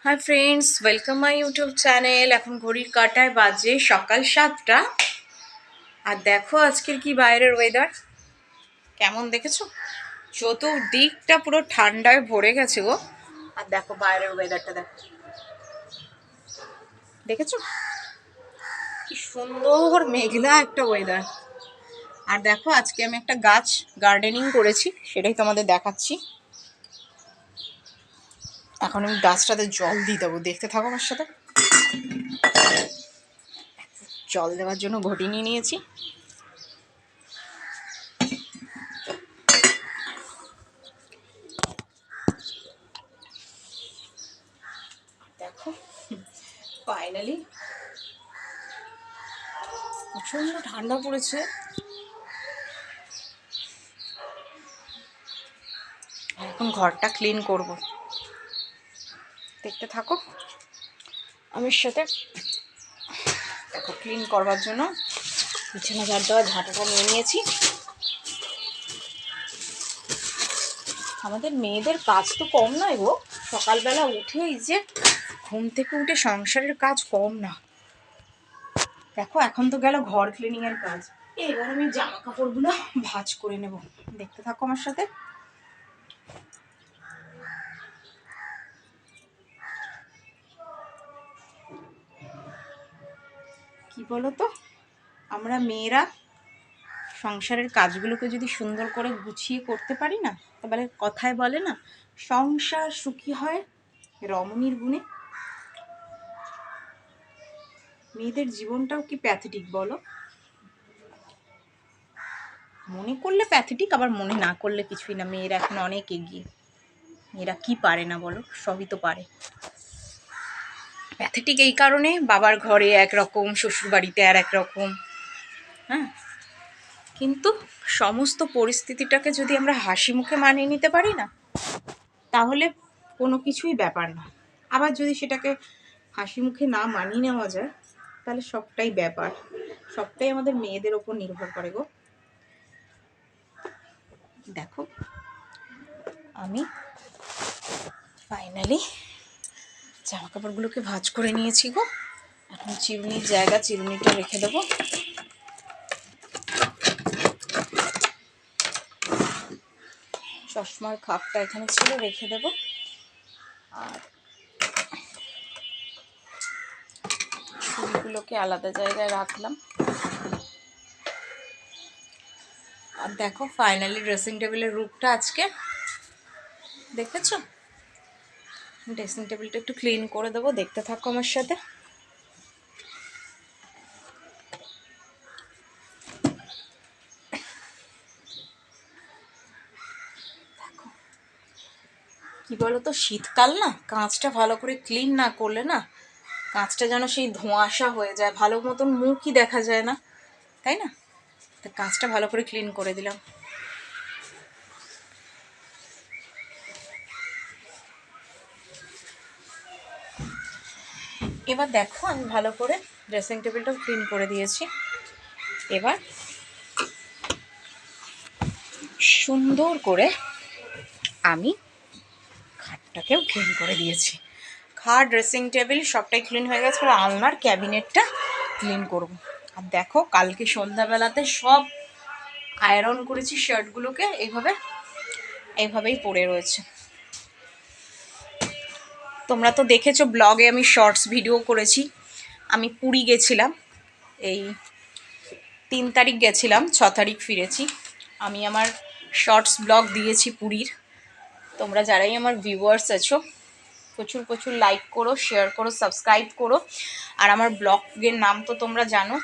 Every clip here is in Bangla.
Hi friends, welcome my YouTube channel. এখন ঘড়ির কাঁটায় বাজে সকাল 7টা। আর দেখো আজকের কি বাইরের ওয়েদার কেমন দেখেছো? চতুর্দিকটা পুরো ঠান্ডায় ভরে গেছে গো। আর দেখো বাইরের ওয়েদারটা দেখো, দেখেছো কি সুন্দর মেঘলা একটা ওয়েদার। আর দেখো আজকে আমি একটা গাছ গার্ডেনিং করেছি, সেটাই তোমাদের দেখাচ্ছি। এখন আমি গাছটাতে জল দিয়ে দেবো, দেখতে থাকো আমার সাথে। জল দেওয়ার জন্য ঘটি নিয়ে নিয়েছি। দেখো ফাইনালি প্রচন্ড ঠান্ডা পড়েছে। এখন ঘরটা ক্লিন করব, দেখতে থাকো আমার সাথে। দেখো ক্লিন করবার জন্য বিছানা ঝাড় দেওয়া ঝাঁটাটা নিয়ে নিয়েছি। আমাদের মেয়েদের কাজ তো কম নয় গো, সকালবেলা উঠে এই যে ঘুম থেকে উঠে সংসারের কাজ কম না। দেখো এখন তো গেল ঘর ক্লিনিং এর কাজ, এবার আমি জামা কাপড়গুলো ভাঁজ করে নেব, দেখতে থাকো আমার সাথে। কি বলো তো, আমরা মেয়েরা সংসারের কাজগুলোকে যদি সুন্দর করে গুছিয়ে করতে পারি না, তাহলে কথায় বলে না, সংসার সুখী হয় রমণীর গুণে। মেয়েদের জীবনটাও কি প্যাথেটিক বলো? মনে করলে প্যাথেটিক, আবার মনে না করলে কিছুই না। মেয়েরা এখন অনেক এগিয়ে। মেয়েরা কি পারে না বলো, সবই তো পারে। প্যাথেটিক এই কারণে, বাবার ঘরে একরকম, শ্বশুর বাড়িতে আর একরকম। হ্যাঁ, কিন্তু সমস্ত পরিস্থিতিটাকে যদি আমরা হাসি মুখে মানিয়ে নিতে পারি না, তাহলে কোনো কিছুই ব্যাপার না। আবার যদি সেটাকে হাসি মুখে না মানিয়ে নেওয়া যায়, তাহলে সবটাই ব্যাপার। সবটাই আমাদের মেয়েদের ওপর নির্ভর করে গো। দেখো আমি ফাইনালি জামা কাপড়গুলোকে ভাঁজ করে নিয়েছি গো। এখন চিরুনির জায়গা, চিরুনিটা রেখে দেবো। চশমার খাপটা এখানে ছিল, রেখে দেবো। আর ছুরিগুলোকে আলাদা জায়গায় রাখলাম। আর দেখো ফাইনালি ড্রেসিং টেবিলের রূপটা আজকে দেখেছো। ড্রেসিং টেবিলটা একটু ক্লিন করে দেবো, দেখতে থাকো আমার সাথে। কি বলো তো, শীতকাল না, কাঁচটা ভালো করে ক্লিন না করলে না, কাঁচটা যেন সেই ধোঁয়াশা হয়ে যায়, ভালো মতন মুখই দেখা যায় না, তাই না? তো কাঁচটা ভালো করে ক্লিন করে দিলাম। এবার দেখো আমি ভালো করে ড্রেসিং টেবিলটাও ক্লিন করে দিয়েছি। এবার সুন্দর করে আমি খাটটাকেও ক্লিন করে দিয়েছি। খাট, ড্রেসিং টেবিল সবটাই ক্লিন হয়ে গেছে। আর আলনার ক্যাবিনেটটা ক্লিন করব। আর দেখো কালকে সন্ধ্যাবেলাতে সব আয়রন করেছি শার্টগুলোকে, এইভাবেই পড়ে রয়েছে। তোমরা তো দেখেছো ব্লগে, আমি শর্টস ভিডিও করেছি। আমি পুরী গেছিলাম, এই 3 তারিখ গেছিলাম, 6 তারিখ ফিরেছি। আমি আমার শর্টস ব্লগ দিয়েছি পুরীর। তোমরা যারাই আমার ভিউয়ার্স আছো, প্রচুর প্রচুর লাইক করো, শেয়ার করো, সাবস্ক্রাইব করো। আর আমার ব্লগের নাম তো তোমরা জানো,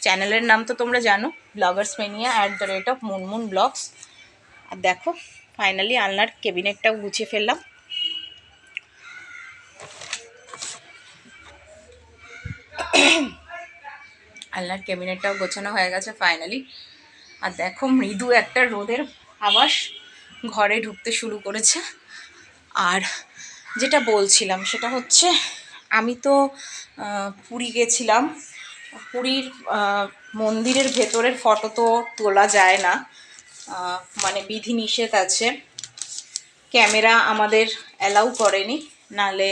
চ্যানেলের নাম তো তোমরা জানো, ব্লগার্স মেনিয়া @মুনমুন ব্লগস। আর দেখো ফাইনালি আলনার ক্যাবিনেটটাও গুছিয়ে ফেললাম। আলনার ক্যাবিনেটটাও গোছানো হয়ে গেছে ফাইনালি। আর দেখো মৃদু একটা রোদের আভাস ঘরে ঢুকতে শুরু করেছে। আর যেটা বলছিলাম সেটা হচ্ছে, আমি তো পুরী গেছিলাম। পুরীর মন্দিরের ভেতরের ফটো তো তোলা যায় না, মানে বিধিনিষেধ আছে, ক্যামেরা আমাদের অ্যালাউ করেনি, নালে